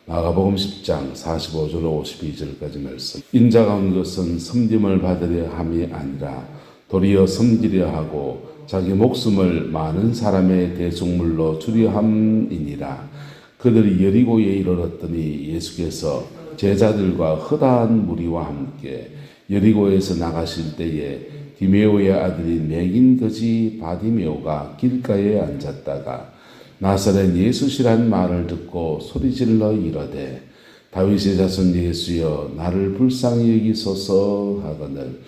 마가복음 10장 45절로 52절까지 말씀. 인자가 온 것은 섬김을 받으려 함이 아니라 도리어 섬기려 하고 자기 목숨을 많은 사람의 대속물로 주려 함이니라. 그들이 여리고에 이르렀더니 예수께서 제자들과 허다한 무리와 함께 여리고에서 나가실 때에 디메오의 아들인 맥인 거지 바디메오가 길가에 앉았다가 나사렛 예수시란 말을 듣고 소리질러 이르되 다윗의 자손 예수여 나를 불쌍히 여기소서 하거늘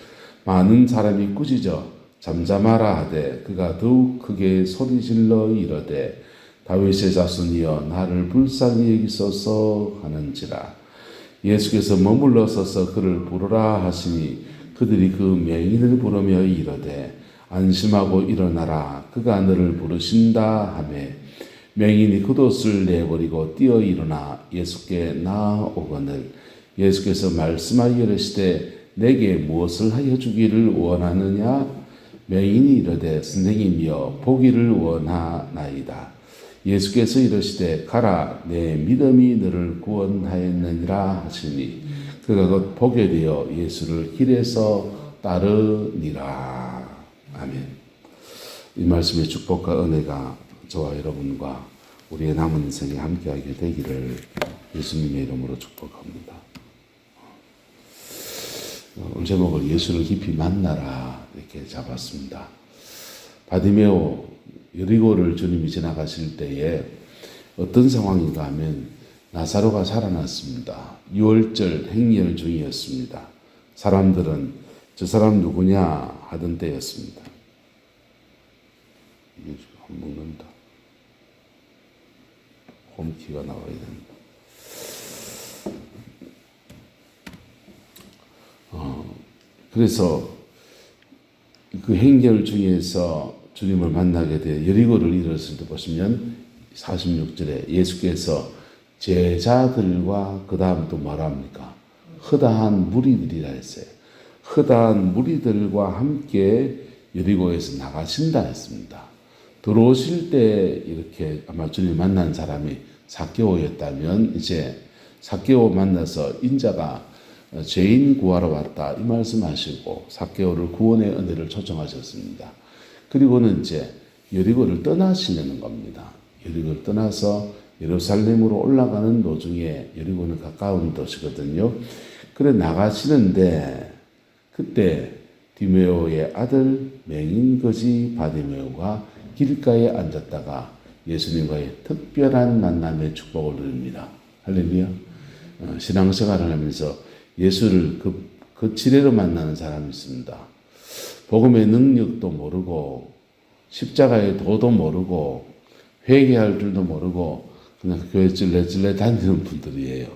많은 사람이 꾸짖어 잠잠하라 하되 그가 더욱 크게 소리질러 이르되 다윗의 자손이여 나를 불쌍히 여기소서 하는지라. 예수께서 머물러 서서 그를 부르라 하시니 그들이 그 맹인을 부르며 이르되 안심하고 일어나라 그가 너를 부르신다 하매 맹인이 겉옷을 내버리고 뛰어 일어나 예수께 나아오거늘 예수께서 말씀하여 이르시되 내게 무엇을 하여 주기를 원하느냐. 맹인이 이르되 선생님이여 보기를 원하나이다. 예수께서 이르시되 가라 내 믿음이 너를 구원하였느니라 하시니 그가 곧 보게 되어 예수를 길에서 따르니라. 아멘. 이 말씀의 축복과 은혜가 저와 여러분과 우리의 남은 인생에 함께하게 되기를 예수님의 이름으로 축복합니다. 오늘 제목을 예수를 깊이 만나라 이렇게 잡았습니다. 바디메오 여리고를 주님이 지나가실 때에 어떤 상황인가 하면 나사로가 살아났습니다. 유월절 행렬 중이었습니다. 사람들은 저 사람 누구냐 하던 때였습니다. 이게 안 먹는다. 홈키가 나와야 된다. 그래서 그 행렬 중에서 주님을 만나게 돼 여리고를 이뤘을 때 보시면 46절에 예수께서 제자들과 그 다음 또 뭐라 합니까? 허다한 무리들이라 했어요. 허다한 무리들과 함께 여리고에서 나가신다 했습니다. 들어오실 때 이렇게 아마 주님 만난 사람이 삭개오였다면 이제 삭개오 만나서 인자가 죄인 구하러 왔다 이 말씀하시고 삭개오를 구원의 은혜를 초청하셨습니다. 그리고는 이제 여리고를 떠나시려는 겁니다. 여리고를 떠나서 예루살렘으로 올라가는 도중에 여리고는 가까운 도시거든요. 그래 나가시는데 그때 디메오의 아들 맹인 거지 바디메오가 길가에 앉았다가 예수님과의 특별한 만남의 축복을 누립니다. 할렐루야. 신앙생활을 하면서 예수를 그 지레로 만나는 사람이 있습니다. 복음의 능력도 모르고 십자가의 도도 모르고 회개할 줄도 모르고 그냥 교회 찔레찔레 다니는 분들이에요.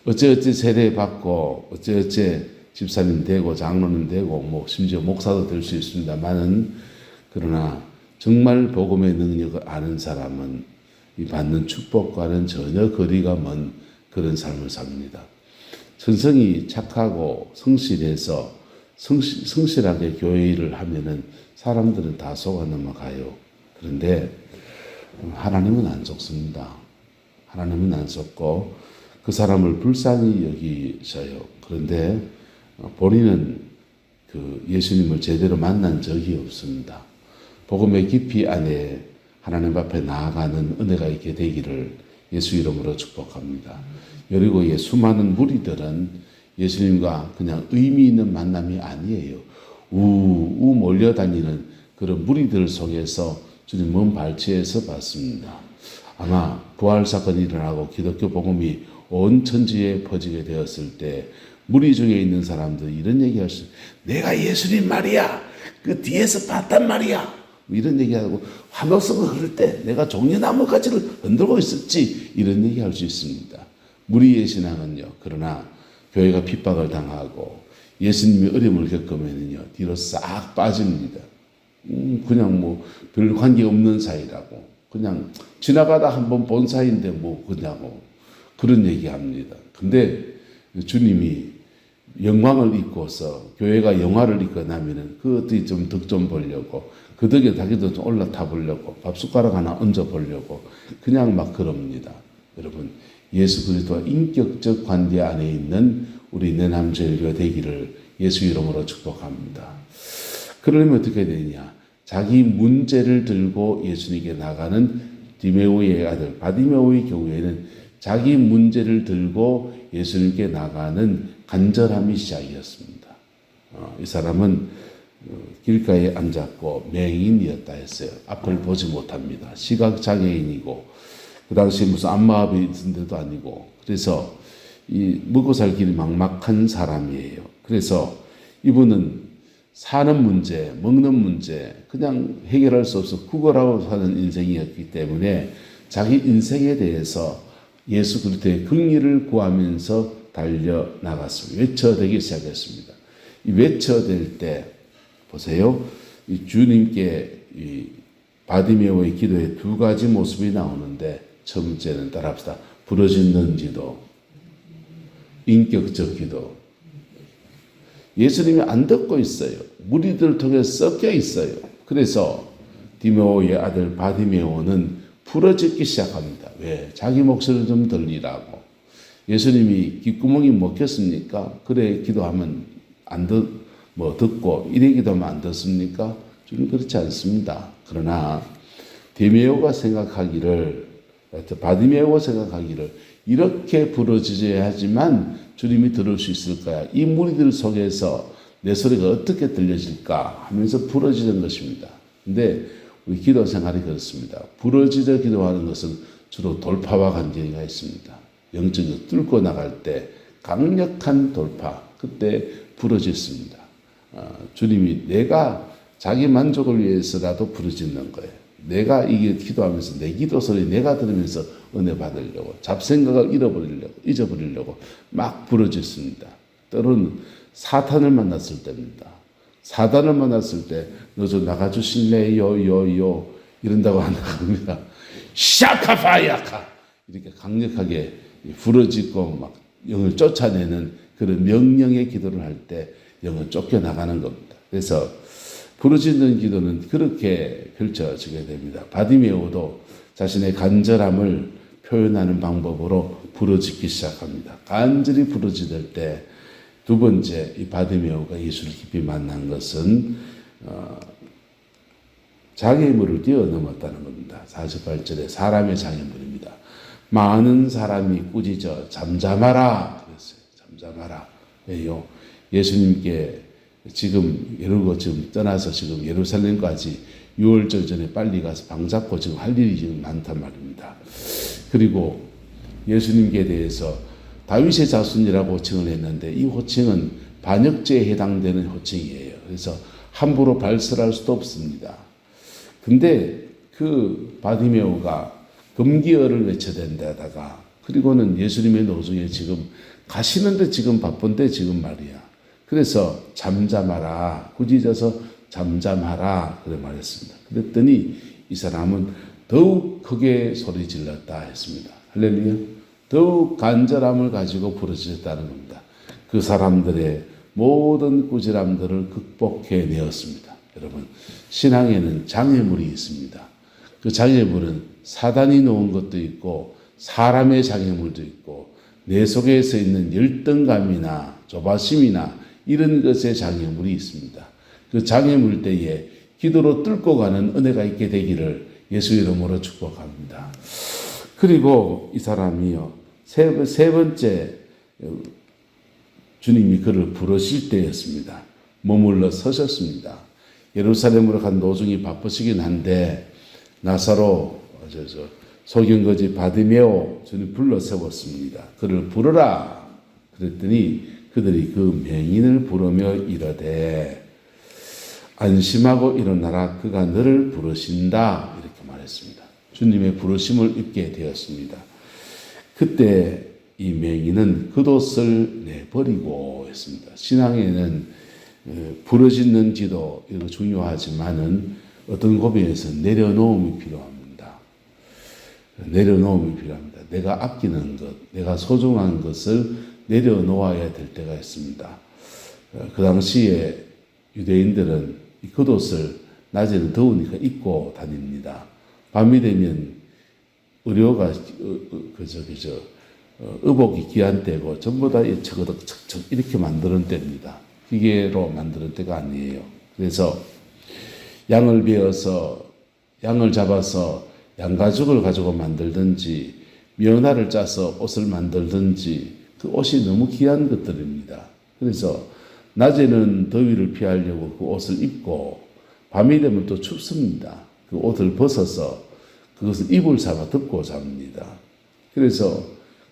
어찌어찌 세례 받고 어찌어찌 집사님 되고 장로님 되고 뭐 심지어 목사도 될 수 있습니다만은 그러나 정말 복음의 능력을 아는 사람은 이 받는 축복과는 전혀 거리가 먼 그런 삶을 삽니다. 천성이 착하고 성실해서 성실하게 교회 일을 하면은 사람들은 다 속아 넘어가요. 그런데 하나님은 안 속습니다. 하나님은 안 속고 그 사람을 불쌍히 여기셔요. 그런데 본인은 그 예수님을 제대로 만난 적이 없습니다. 복음의 깊이 안에 하나님 앞에 나아가는 은혜가 있게 되기를 예수 이름으로 축복합니다. 여리고의 수많은 무리들은 예수님과 그냥 의미 있는 만남이 아니에요. 우 몰려다니는 그런 무리들 속에서 주님 먼 발치에서 봤습니다. 아마 부활 사건이 일어나고 기독교 복음이 온 천지에 퍼지게 되었을 때 무리 중에 있는 사람들이 이런 얘기할 수 있어요. 내가 예수님 말이야. 그 뒤에서 봤단 말이야. 이런 얘기하고 화목성을 흐를 때 내가 종려나무 가지를 흔들고 있었지. 이런 얘기할 수 있습니다. 무리의 신앙은요. 그러나 교회가 핍박을 당하고 예수님이 어려움을 겪으면요. 뒤로 싹 빠집니다. 그냥 뭐 별 관계 없는 사이라고. 그냥 지나가다 한번 본 사이인데 뭐 그냐고. 그런 얘기합니다. 근데 주님이 영광을 입고서 교회가 영화를 입고 나면은 그 어떻게 좀 덕 좀 보려고 그 덕에 자기도 좀 올라타 보려고 밥 숟가락 하나 얹어 보려고 그냥 막 그럽니다. 여러분 예수 그리스도와 인격적 관계 안에 있는 우리 내남자가 되기를 예수 이름으로 축복합니다. 그러려면 어떻게 되냐? 자기 문제를 들고 예수님께 나가는 디메오의 아들 바디메오의 경우에는 자기 문제를 들고 예수님께 나가는 간절함이 시작이었습니다. 이 사람은 길가에 앉았고 맹인이었다 했어요. 앞을 보지 못합니다. 시각장애인이고 그 당시에 무슨 안마압이 있은 데도 아니고 그래서 이 먹고 살 길이 막막한 사람이에요. 그래서 이분은 사는 문제, 먹는 문제 그냥 해결할 수 없어 구걸하고 사는 인생이었기 때문에 자기 인생에 대해서 예수 그리스도의 긍휼을 구하면서 달려나갔습니다. 외쳐대기 시작했습니다. 이 외쳐댈 때 보세요. 이 주님께 이 바디메오의 기도에 두 가지 모습이 나오는데 첫 번째는 따라합시다. 부르짖는 기도, 인격적 기도. 예수님이 안 듣고 있어요. 무리들을 통해 섞여 있어요. 그래서 디메오의 아들 바디메오는 부르짖기 시작합니다. 왜? 자기 목소리를 좀 들리라고. 예수님이 귓구멍이 먹혔습니까? 그래 기도하면 듣고 이래 기도하면 안 듣습니까? 주님 그렇지 않습니다. 그러나 디메오가 생각하기를 바디메오가 생각하기를 이렇게 부르짖어야 하지만 주님이 들을 수 있을 거야. 이 무리들 속에서 내 소리가 어떻게 들려질까 하면서 부르짖은 것입니다. 근데 우리 기도 생활이 그렇습니다. 부르짖어 기도하는 것은 주로 돌파와 관계가 있습니다. 영적으로 뚫고 나갈 때 강력한 돌파, 그때 부르짖습니다. 주님이 내가 자기 만족을 위해서라도 부르짖는 거예요. 내가 이게 기도하면서 내 기도 소리 내가 들으면서 은혜 받으려고 잡생각을 잊어버리려고 막 부르짖습니다. 때로는 사탄을 만났을 때입니다. 사단을 만났을 때 너 좀 나가주실래요? 이런다고 한답니다. 샤카파야카 이렇게 강력하게 부르짖고 막 영을 쫓아내는 그런 명령의 기도를 할 때 영은 쫓겨나가는 겁니다. 그래서 부르짖는 기도는 그렇게 펼쳐지게 됩니다. 바디메오도 자신의 간절함을 표현하는 방법으로 부르짖기 시작합니다. 간절히 부르짖을 때 두 번째 이 바디메오가 예수를 깊이 만난 것은 장애물을 뛰어넘었다는 겁니다. 48절에 사람의 장애물입니다. 많은 사람이 꾸짖어 잠잠하라 그랬어요. 잠잠하라. 왜요? 예수님께 지금 지금 떠나서 지금 예루살렘까지 6월절 전에 빨리 가서 방 잡고 지금 할 일이 지금 많단 말입니다. 그리고 예수님께 대해서 다윗의 자손이라고 호칭을 했는데 이 호칭은 반역죄에 해당되는 호칭이에요. 그래서 함부로 발설할 수도 없습니다. 근데 그 바디메오가 금기어를 외쳐댄데다가 그리고는 예수님의 노중에 지금 가시는데 지금 바쁜데 지금 말이야. 그래서 잠잠하라. 꾸짖어서 잠잠하라. 그래 말했습니다. 그랬더니 이 사람은 더욱 크게 소리 질렀다 했습니다. 할렐루야. 더욱 간절함을 가지고 부르짖었다는 겁니다. 그 사람들의 모든 꾸지람들을 극복해 내었습니다. 여러분, 신앙에는 장애물이 있습니다. 그 장애물은 사단이 놓은 것도 있고 사람의 장애물도 있고 내 속에서 있는 열등감이나 조바심이나 이런 것의 장애물이 있습니다. 그 장애물 때에 기도로 뚫고 가는 은혜가 있게 되기를 예수 이름으로 축복합니다. 그리고 이 사람이요. 세 번째 주님이 그를 부르실 때였습니다. 머물러 서셨습니다. 예루살렘으로 간 도중이 바쁘시긴 한데 나사로 소경거지 바디메오 주님 불러 세웠습니다. 그를 부르라. 그랬더니 그들이 그 맹인을 부르며 이르되 안심하고 일어나라. 그가 너를 부르신다. 이렇게 말했습니다. 주님의 부르심을 입게 되었습니다. 그때 이 맹인은 겉옷을 내버리고 했습니다. 신앙에는 부르짖는 기도 이거 중요하지만은 어떤 고비에서 내려놓음이 필요합니다. 내려놓음이 필요합니다. 내가 아끼는 것, 내가 소중한 것을 내려놓아야 될 때가 있습니다. 그 당시에 유대인들은 이 겉옷을 낮에는 더우니까 입고 다닙니다. 밤이 되면 의료가 의복이 귀한 때고 전부 다 척척 이렇게 만드는 때입니다. 기계로 만드는 때가 아니에요. 그래서 양을 베어서 양을 잡아서 양가죽을 가지고 만들든지 면화를 짜서 옷을 만들든지 그 옷이 너무 귀한 것들입니다. 그래서 낮에는 더위를 피하려고 그 옷을 입고 밤이 되면 또 춥습니다. 그 옷을 벗어서 그것을 이불 삼아 덮고 잡니다. 그래서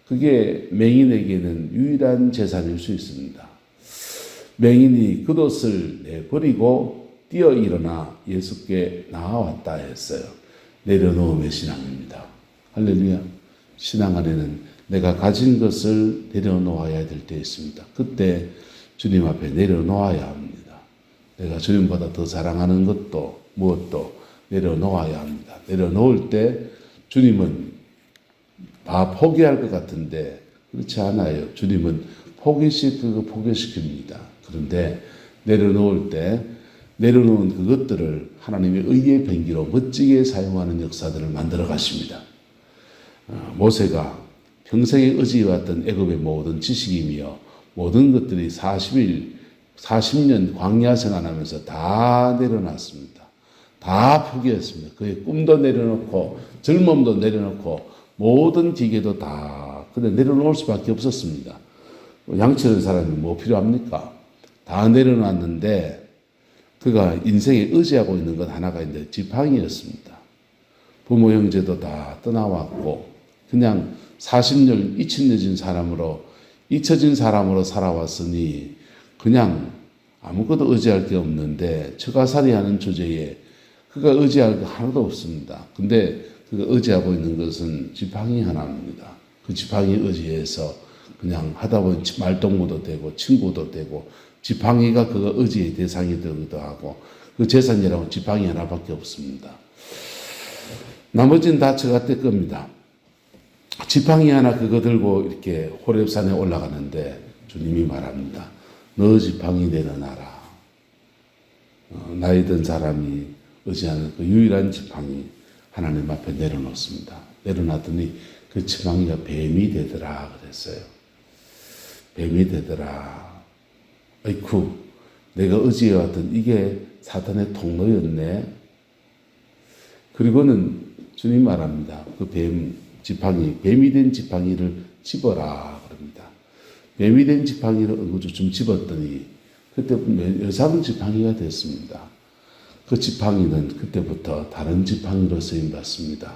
그게 맹인에게는 유일한 재산일 수 있습니다. 맹인이 겉옷을 내버리고 뛰어 일어나 예수께 나아왔다 했어요. 내려놓음의 신앙입니다. 할렐루야. 신앙 안에는 내가 가진 것을 내려놓아야 될 때 있습니다. 그때 주님 앞에 내려놓아야 합니다. 내가 주님보다 더 사랑하는 것도 무엇도 내려놓아야 합니다. 내려놓을 때 주님은 다 포기할 것 같은데 그렇지 않아요. 주님은 포기시키고 포기시킵니다. 그런데 내려놓을 때 내려놓은 그것들을 하나님의 의의 변기로 멋지게 사용하는 역사들을 만들어 가십니다. 모세가 평생에 의지해왔던 애굽의 모든 지식이며 모든 것들이 40년 광야 생활하면서 다 내려놨습니다. 다 포기했습니다. 그의 꿈도 내려놓고 젊음도 내려놓고 모든 기계도 다 근데 내려놓을 수밖에 없었습니다. 양치는 사람이 뭐 필요합니까? 다 내려놨는데 그가 인생에 의지하고 있는 것 하나가 있는데 지팡이였습니다. 부모 형제도 다 떠나왔고 그냥 40년 잊혀진 사람으로 살아왔으니 그냥 아무것도 의지할 게 없는데 처가살이하는 주제에 그가 의지할 게 하나도 없습니다. 근데 그가 의지하고 있는 것은 지팡이 하나입니다. 그 지팡이 의지해서 그냥 하다 보니 말동무도 되고 친구도 되고 지팡이가 그가 의지의 대상이 되기도 하고 그 재산이라고 지팡이 하나밖에 없습니다. 나머지는 다 처갓댁 겁니다. 지팡이 하나 그거 들고 이렇게 호렙산에 올라가는데 주님이 말합니다. 너 지팡이 내려놔라. 나이 든 사람이 의지하는 그 유일한 지팡이 하나님 앞에 내려놓습니다. 내려놨더니 그 지팡이가 뱀이 되더라 그랬어요. 뱀이 되더라. 아이쿠, 내가 의지해왔던 이게 사탄의 통로였네. 그리고는 주님 말합니다. 그 뱀이 된 지팡이를 집어라 그럽니다. 뱀이 된 지팡이를 좀 집었더니 그때 여상 지팡이가 됐습니다. 그 지팡이는 그때부터 다른 지팡이로 쓰임 받습니다.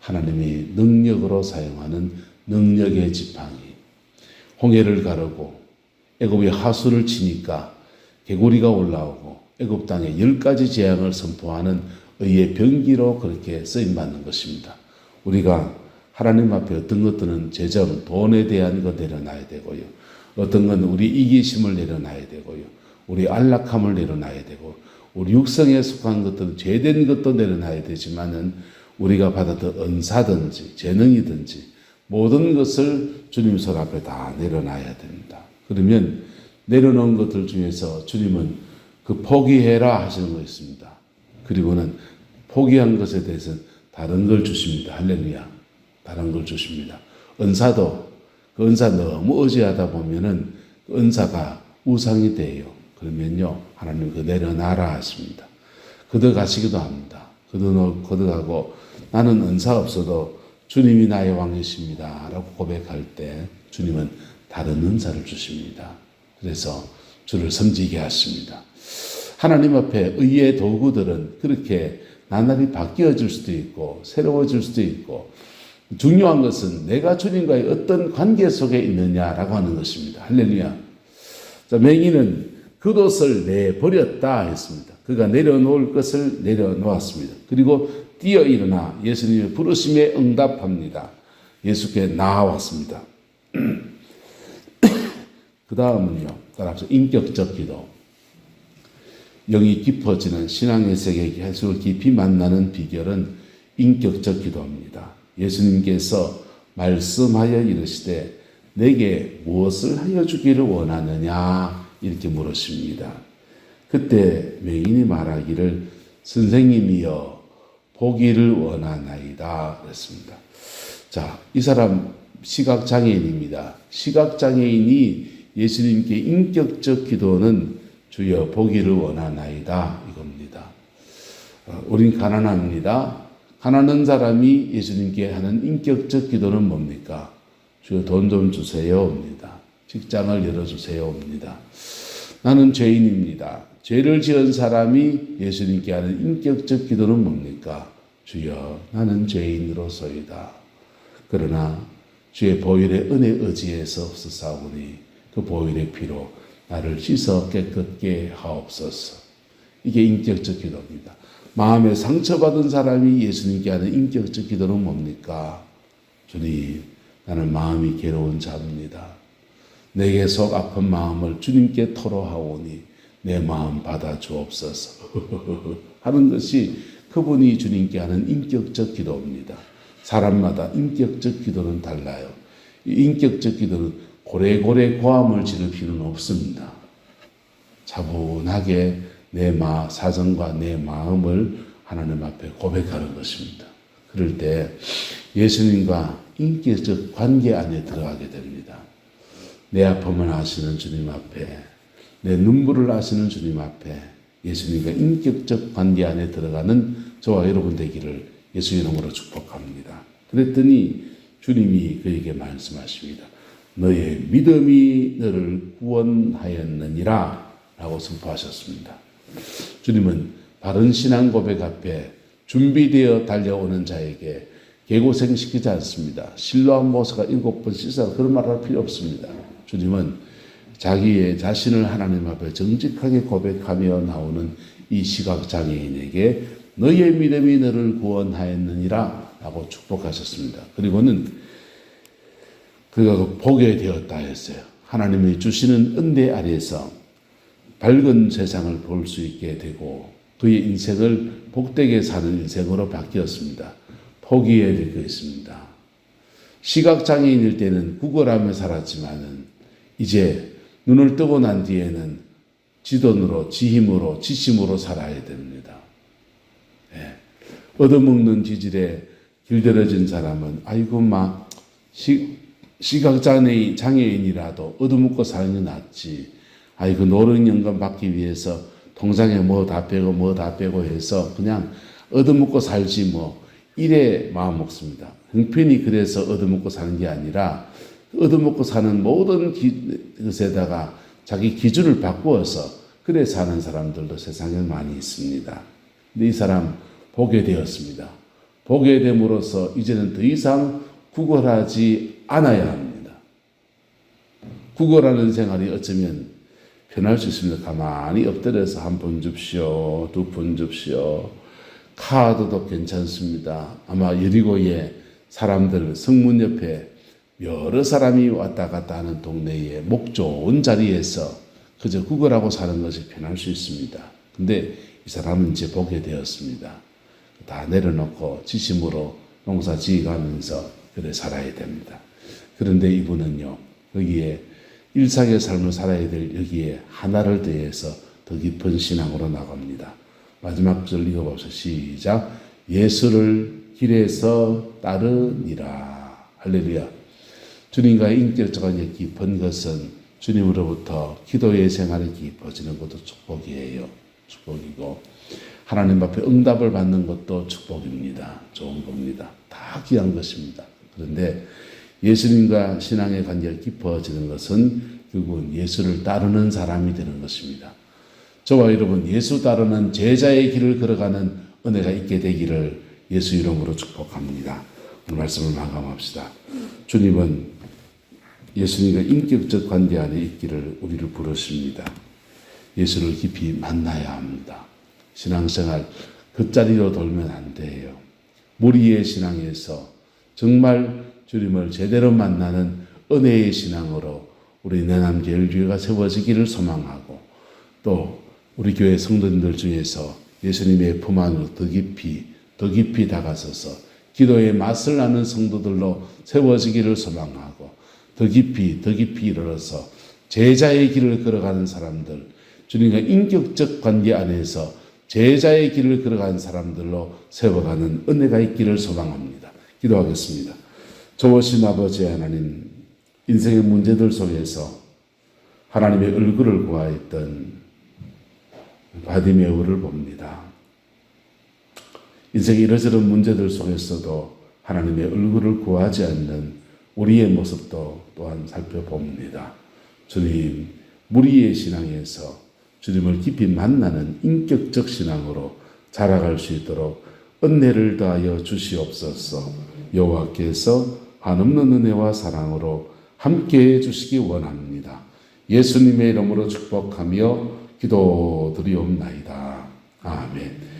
하나님이 능력으로 사용하는 능력의 지팡이. 홍해를 가르고 애굽의 하수를 치니까 개구리가 올라오고 애굽 땅에 10가지 재앙을 선포하는 의의 병기로 그렇게 쓰임 받는 것입니다. 우리가 하나님 앞에 어떤 것들은 재정, 돈에 대한 거 내려놔야 되고요. 어떤 건 우리 이기심을 내려놔야 되고요. 우리 안락함을 내려놔야 되고 우리 육성에 속한 것들은 죄된 것도 내려놔야 되지만은 우리가 받았던 은사든지 재능이든지 모든 것을 주님 손 앞에 다 내려놔야 됩니다. 그러면 내려놓은 것들 중에서 주님은 그 포기해라 하시는 거 있습니다. 그리고는 포기한 것에 대해서는 다른 걸 주십니다. 할렐루야. 다른 걸 주십니다. 은사도 그 은사 너무 의지하다 보면은 그 은사가 우상이 돼요. 그러면요 하나님 그 내려놔라 하십니다. 걷어가시기도 합니다. 걷어가고 나는 은사 없어도 주님이 나의 왕이십니다 라고 고백할 때 주님은 다른 은사를 주십니다. 그래서 주를 섬기게 하십니다. 하나님 앞에 의의 도구들은 그렇게 나날이 바뀌어질 수도 있고 새로워질 수도 있고 중요한 것은 내가 주님과의 어떤 관계 속에 있느냐라고 하는 것입니다. 할렐루야. 자, 맹인은 겉옷을 내버렸다 했습니다. 그가 내려놓을 것을 내려놓았습니다. 그리고 뛰어 일어나 예수님의 부르심에 응답합니다. 예수께 나아왔습니다. 그 다음은요. 따라서 인격적 기도. 영이 깊어지는 신앙의 세계 예수를 깊이 만나는 비결은 인격적 기도입니다. 예수님께서 말씀하여 이르시되 내게 무엇을 하여 주기를 원하느냐 이렇게 물으십니다. 그때 맹인이 말하기를 선생님이여 보기를 원하나이다 그랬습니다. 자, 이 사람 시각장애인입니다. 시각장애인이 예수님께 인격적 기도는 주여 보기를 원하나이다 이겁니다. 우린 가난합니다. 가난한 사람이 예수님께 하는 인격적 기도는 뭡니까? 주여 돈 좀 주세요입니다. 직장을 열어주세요입니다. 나는 죄인입니다. 죄를 지은 사람이 예수님께 하는 인격적 기도는 뭡니까? 주여 나는 죄인으로소이다. 그러나 주의 보혈의 은혜 의지에서 없사오니 그 보혈의 피로 나를 씻어 깨끗게 하옵소서. 이게 인격적 기도입니다. 마음에 상처받은 사람이 예수님께 하는 인격적 기도는 뭡니까? 주님, 나는 마음이 괴로운 자입니다. 내게 속 아픈 마음을 주님께 토로하오니 내 마음 받아 주옵소서 하는 것이 그분이 주님께 하는 인격적 기도입니다. 사람마다 인격적 기도는 달라요. 이 인격적 기도는 고래고래 고함을 지를 필요는 없습니다. 차분하게 내 사정과 내 마음을 하나님 앞에 고백하는 것입니다. 그럴 때 예수님과 인격적 관계 안에 들어가게 됩니다. 내 아픔을 아시는 주님 앞에, 내 눈물을 아시는 주님 앞에 예수님과 인격적 관계 안에 들어가는 저와 여러분 되기를 예수 이름으로 축복합니다. 그랬더니 주님이 그에게 말씀하십니다. 너의 믿음이 너를 구원하였느니라 라고 선포하셨습니다. 주님은 바른 신앙 고백 앞에 준비되어 달려오는 자에게 개고생시키지 않습니다. 실로암 모세가 7번 씻어라 그런 말을 할 필요 없습니다. 주님은 자기의 자신을 하나님 앞에 정직하게 고백하며 나오는 이 시각장애인에게 너의 믿음이 너를 구원하였느니라 라고 축복하셨습니다. 그리고는 그가 보게 되었다 했어요. 하나님이 주시는 은혜 아래에서 밝은 세상을 볼 수 있게 되고 그의 인생을 복되게 사는 인생으로 바뀌었습니다. 포기해야 될 것 있습니다. 시각장애인일 때는 구걸하며 살았지만은 이제 눈을 뜨고 난 뒤에는 지돈으로, 지힘으로, 지심으로 살아야 됩니다. 예. 얻어먹는 기질에 길들여진 사람은 아이고 막 시각장애인이라도 얻어먹고 사는 게 낫지. 아이고 노령연금 받기 위해서 통장에 뭐 다 빼고 해서 그냥 얻어먹고 살지 뭐 이래 마음 먹습니다. 형편이 그래서 얻어먹고 사는 게 아니라 얻어먹고 사는 모든 것에다가 자기 기준을 바꾸어서 그래 사는 사람들도 세상에 많이 있습니다. 근데 이 사람 보게 되었습니다. 보게 됨으로써 이제는 더 이상 구걸하지 않아야 합니다. 구걸하는 생활이 어쩌면 편할 수 있습니다. 가만히 엎드려서 한 푼 줍시오, 2푼 줍시오. 카드도 괜찮습니다. 아마 여리고에 사람들 성문 옆에 여러 사람이 왔다 갔다 하는 동네에 목 좋은 자리에서 그저 구걸하고 사는 것이 편할 수 있습니다. 근데 이 사람은 이제 보게 되었습니다. 다 내려놓고 지심으로 농사 지어가면서 그래 살아야 됩니다. 그런데 이분은요, 여기에 일상의 삶을 살아야 될 여기에 하나를 더해서 더 깊은 신앙으로 나갑니다. 마지막 절 읽어봅시다. 시작. 예수를 길에서 따르니라. 할렐루야. 주님과의 인격적 관계 깊은 것은 주님으로부터 기도의 생활이 깊어지는 것도 축복이에요. 축복이고 하나님 앞에 응답을 받는 것도 축복입니다. 좋은 겁니다. 다 귀한 것입니다. 그런데 예수님과 신앙의 관계가 깊어지는 것은 결국은 예수를 따르는 사람이 되는 것입니다. 저와 여러분 예수 따르는 제자의 길을 걸어가는 은혜가 있게 되기를 예수 이름으로 축복합니다. 오늘 말씀을 마감합시다. 주님은 예수님과 인격적 관계 안에 있기를 우리를 부르십니다. 예수를 깊이 만나야 합니다. 신앙생활 겉자리로 돌면 안 돼요. 무리의 신앙에서 정말 주님을 제대로 만나는 은혜의 신앙으로 우리 내남제일교회가 세워지기를 소망하고 또 우리 교회 성도님들 중에서 예수님의 품 안으로 더 깊이 다가서서 기도의 맛을 아는 성도들로 세워지기를 소망하고 더 깊이 이르러서 제자의 길을 걸어가는 사람들, 주님과 인격적 관계 안에서 제자의 길을 걸어가는 사람들로 세워가는 은혜가 있기를 소망합니다. 기도하겠습니다. 좋으신 아버지 하나님, 인생의 문제들 속에서 하나님의 얼굴을 구하였던 바디메오를 봅니다. 인생의 이러저런 문제들 속에서도 하나님의 얼굴을 구하지 않는 우리의 모습도 또한 살펴봅니다. 주님, 무리의 신앙에서 주님을 깊이 만나는 인격적 신앙으로 자라갈 수 있도록 은혜를 더하여 주시옵소서. 여호와께서 한없는 은혜와 사랑으로 함께해 주시기 원합니다. 예수님의 이름으로 축복하며 기도드리옵나이다. 아멘.